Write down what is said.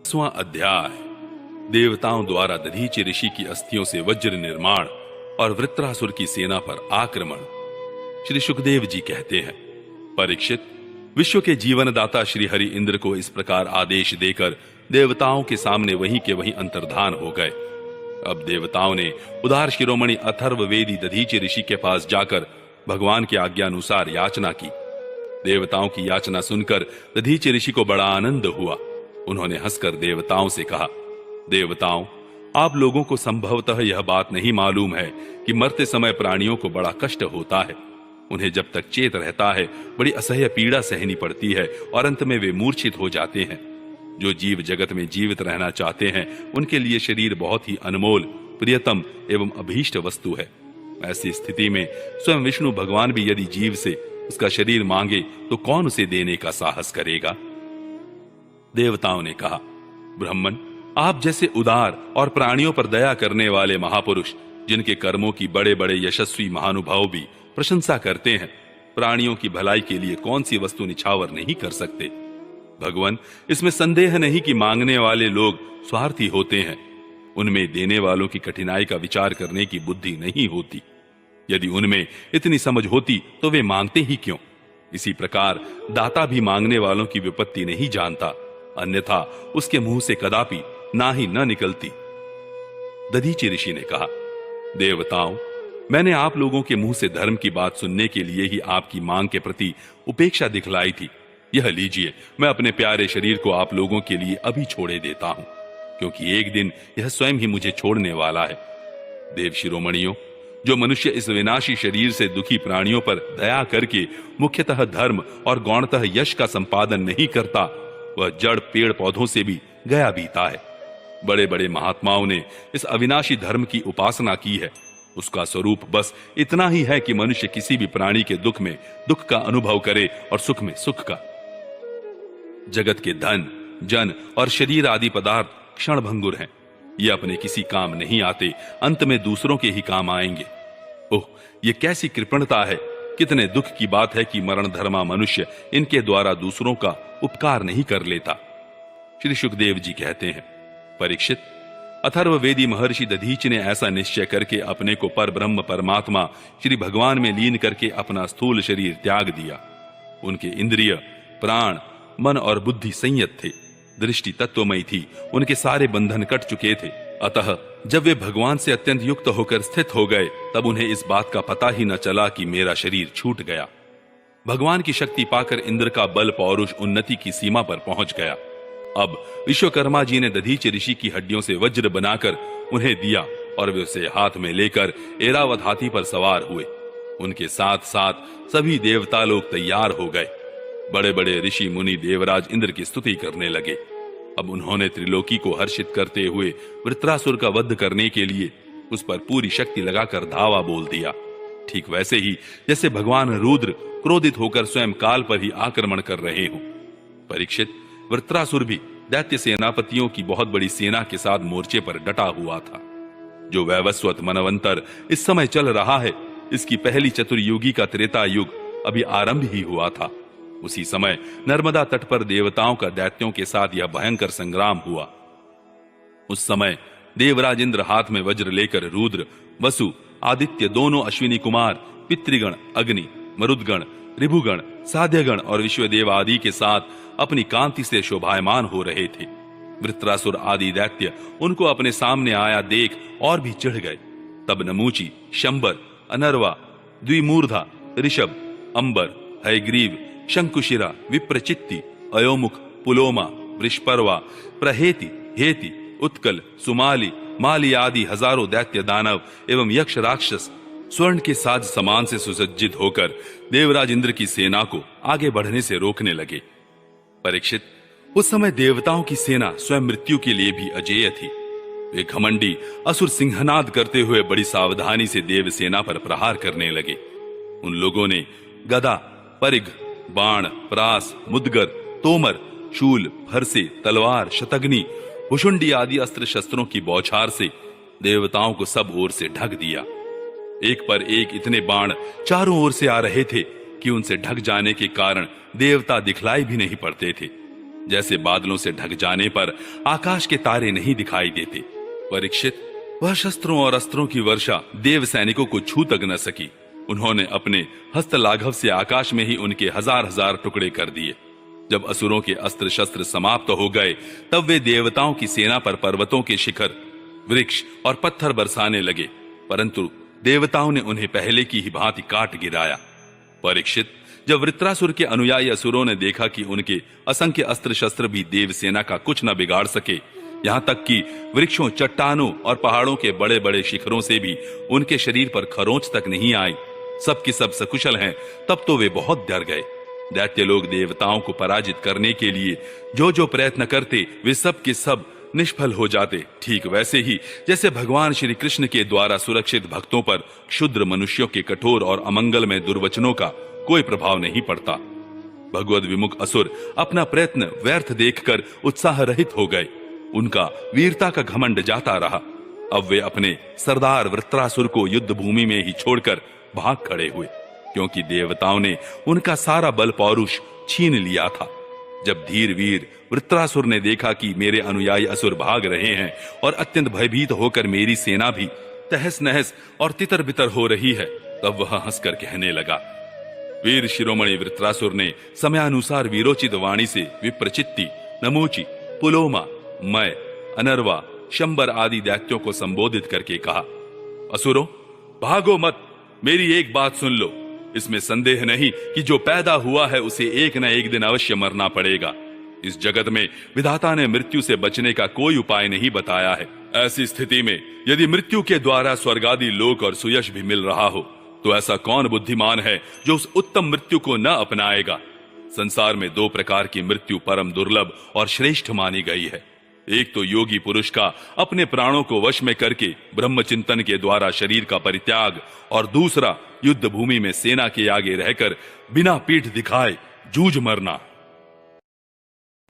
10वां अध्याय। देवताओं द्वारा दधीचि ऋषि की अस्थियों से वज्र निर्माण और वृत्रासुर की सेना पर आक्रमण। श्री सुखदेव जी कहते हैं, परीक्षित, विश्व के जीवनदाता श्री हरि इंद्र को इस प्रकार आदेश देकर देवताओं के सामने वहीं के वहीं अंतर्धान हो गए। अब देवताओं ने उदार शिरोमणि अथर्ववेदी दधीचि ऋषि के पास जाकर भगवान की आज्ञा अनुसार याचना की। देवताओं की याचना सुनकर दधीचि ऋषि को बड़ा आनंद हुआ। उन्होंने हंसकर देवताओं से कहा, देवताओं, आप लोगों को संभवतः यह बात नहीं मालूम है कि मरते समय प्राणियों को बड़ा कष्ट होता है। उन्हें जब तक चेत रहता है बड़ी असह्य पीड़ा सहनी पड़ती है और अंत में वे मूर्छित हो जाते हैं। जो जीव जगत में जीवित रहना चाहते हैं उनके लिए शरीर बहुत ही अनमोल, प्रियतम एवं अभीष्ट वस्तु है। ऐसी स्थिति में स्वयं विष्णु भगवान भी यदि जीव से उसका शरीर मांगे तो कौन उसे देने का साहस करेगा। देवताओं ने कहा, ब्रह्मन, आप जैसे उदार और प्राणियों पर दया करने वाले महापुरुष, जिनके कर्मों की बड़े बड़े यशस्वी महानुभाव भी प्रशंसा करते हैं, प्राणियों की भलाई के लिए कौन सी वस्तु निछावर नहीं कर सकते। भगवान, इसमें संदेह नहीं कि मांगने वाले लोग स्वार्थी होते हैं। उनमें देने वालों की कठिनाई का विचार करने की बुद्धि नहीं होती। यदि उनमें इतनी समझ होती तो वे मांगते ही क्यों। इसी प्रकार दाता भी मांगने वालों की विपत्ति नहीं जानता, अन्यथा उसके मुंह से कदापि ना ही न निकलती। दधीचि ऋषि ने कहा, देवताओं, मैंने आप लोगों के मुंह से धर्म की बात सुनने के लिए ही आपकी मांग के प्रति उपेक्षा दिखलाई थी। यह लीजिए, मैं अपने प्यारे शरीर को आप लोगों के लिए अभी छोड़े देता हूं, क्योंकि एक दिन यह स्वयं ही मुझे छोड़ने वाला है। देव शिरोमणियों, जो मनुष्य इस विनाशी शरीर से दुखी प्राणियों पर दया करके मुख्यतः धर्म और गौणतः यश का संपादन नहीं करता, वह जड़ पेड़ पौधों से भी गया बीता है। बड़े बड़े महात्माओं ने इस अविनाशी धर्म की उपासना की है। उसका स्वरूप बस इतना ही है कि मनुष्य किसी भी प्राणी के दुख में दुख का अनुभव करे और सुख में सुख का। जगत के धन, जन और शरीर आदि पदार्थ क्षणभंगुर हैं। ये अपने किसी काम नहीं आते, अंत में दूसरों के ही काम आएंगे। ओह, ये कैसी कृपणता है। कितने दुख की बात है कि मरण धर्मा मनुष्य इनके द्वारा दूसरों का उपकार नहीं कर लेता। श्री सुखदेव जी कहते हैं, परीक्षित, अथर्ववेदी महर्षि दधीचि ने ऐसा निश्चय करके अपने को पर ब्रह्म परमात्मा श्री भगवान में लीन करके अपना स्थूल शरीर त्याग दिया। उनके इंद्रिय, प्राण, मन और बुद्धि संयत थे, दृष्टि तत्वमयी थी, उनके सारे बंधन कट चुके थे। अतः जब वे भगवान से अत्यंत युक्त होकर स्थित हो गए, तब उन्हें इस बात का पता ही न चला कि मेरा शरीर छूट गया। भगवान की शक्ति पाकर इंद्र का बल पौरुष उन्नति की सीमा पर पहुंच गया। अब विश्वकर्मा जी ने दधीचि ऋषि की हड्डियों से वज्र बनाकर उन्हें दिया और वे उसे हाथ में लेकर ऐरावत हाथी पर सवार हुए। उनके साथ साथ सभी देवता लोग तैयार हो गए। बड़े बड़े ऋषि मुनि देवराज इंद्र की स्तुति करने लगे। अब उन्होंने त्रिलोकी को हर्षित करते हुए वृत्रासुर का वध करने के लिए उस पर पूरी शक्ति लगाकर धावा बोल दिया। ठीक वैसे ही जैसे भगवान रुद्र क्रोधित होकर स्वयं काल पर ही आक्रमण कर रहे हों। परीक्षित, वृत्रासुर भी दैत्य सेनापतियों की बहुत बड़ी सेना के साथ मोर्चे पर डटा हुआ था। जो वैवस्वत मनवंतर इस समय चल रहा है, इसकी पहली चतुर्युगी का त्रेता युग अभी आरंभ ही हुआ था। उसी समय नर्मदा तट पर देवताओं का दैत्यों के साथ यह भयंकर संग्राम हुआ। उस समय देवराज इंद्र हाथ में वज्र लेकर रुद्र, वसु, आदित्य, दोनों अश्विनी कुमार, पितृगण, अग्नि, मरुदगण, ऋभुगण, साध्यगण और विश्वदेव आदि के साथ अपनी कांति से शोभायमान हो रहे थे। वृत्रासुर आदि दैत्य उनको अपने सामने आया देख और भी चिढ़ गए। तब नमूची, शंबर, अनर्वा, द्विमूर्धा, ऋषभ, अंबर, हयग्रीव, शंकुशिरा, विप्रचित्ति, अयोमुख, पुलोमा, वृषपर्वा, प्रहेति, हेति, उत्कल, सुमाली, माली आदि हजारों दैत्य दानव एवं यक्ष राक्षस स्वर्ण के साज समान से सुसज्जित होकर देवराज इंद्र की सेना को आगे बढ़ने से रोकने लगे। परीक्षित, उस समय देवताओं की सेना स्वयं मृत्यु के लिए भी अजेय थी। वे घमंडी असुर सिंहनाद करते हुए बड़ी सावधानी से देव सेना पर प्रहार करने लगे। उन लोगों ने गदा, परिघ, बाण, प्रास, मुद्गर, तोमर, शूल, फरसे, तलवार, शतग्नि, भुषुंडी आदि अस्त्र शस्त्रों की बौछार से देवताओं को सब ओर से ढक दिया। एक पर एक इतने बाण चारों ओर से आ रहे थे कि उनसे ढक जाने के कारण देवता दिखलाई भी नहीं पड़ते थे। जैसे बादलों से ढक जाने पर आकाश के तारे नहीं दिखाई देते। परीक्षित, वह शस्त्रों और अस्त्रों की वर्षा देव सैनिकों को छू तक न सकी। उन्होंने अपने हस्त लाघव से आकाश में ही उनके हजार हजार टुकड़े कर दिए। जब असुरों के अस्त्र शस्त्र समाप्त हो गए, तब वे देवताओं की सेना पर पर्वतों के शिखर, वृक्ष और पत्थर बरसाने लगे, परंतु देवताओं ने उन्हें पहले की ही भांति काट गिराया। परीक्षित, जब वृत्रासुर के अनुयायी असुरों ने देखा कि उनके असंख्य अस्त्र शस्त्र भी देव सेना का कुछ न बिगाड़ सके, यहां तक कि वृक्षों, चट्टानों और पहाड़ों के बड़े बड़े शिखरों से भी उनके शरीर पर खरोंच तक नहीं आई, सब की सब सकुशल हैं, तब तो वे बहुत डर गए। दैत्य लोग देवताओं को पराजित करने के लिए जो जो प्रयत्न करते, वे सब के सब निष्फल हो जाते। ठीक वैसे ही जैसे भगवान श्री कृष्ण के द्वारा सुरक्षित भक्तों पर क्षुद्र मनुष्यों के कठोर और अमंगलमय दुर्वचनों का कोई प्रभाव नहीं पड़ता। भगवद विमुख असुर अपना प्रयत्न व्यर्थ देखकर उत्साह रहित हो गए। उनका वीरता का घमंड जाता रहा। अब वे अपने सरदार वृत्रासुर को युद्ध भूमि में ही छोड़कर भाग खड़े हुए, क्योंकि देवताओं ने उनका सारा बल पौरुष छीन लिया था। जब धीर वीर वृत्रासुर ने देखा कि मेरे अनुयायी असुर भाग रहे हैं और अत्यंत भयभीत होकर मेरी सेना भी तहस नहस और तितर बितर हो रही है, तब वह हंसकर कहने लगा। वीर शिरोमणि वृत्रासुर ने समयानुसार वीरोचित वाणी से विप्रचित्ति, नमोची, पुलोमा, मय, अनर्वा, शंबर आदि दैत्यों को संबोधित करके कहा, असुरों, भागो मत, मेरी एक बात सुन लो। इसमें संदेह नहीं कि जो पैदा हुआ है उसे एक न एक दिन अवश्य मरना पड़ेगा। इस जगत में विधाता ने मृत्यु से बचने का कोई उपाय नहीं बताया है। ऐसी स्थिति में यदि मृत्यु के द्वारा स्वर्गादि लोक और सुयश भी मिल रहा हो, तो ऐसा कौन बुद्धिमान है जो उस उत्तम मृत्यु को न अपनाएगा। संसार में दो प्रकार की मृत्यु परम दुर्लभ और श्रेष्ठ मानी गई है। एक तो योगी पुरुष का अपने प्राणों को वश में करके ब्रह्मचिंतन के द्वारा शरीर का परित्याग, और दूसरा युद्ध भूमि में सेना के आगे रहकर बिना पीठ दिखाए जूझ मरना।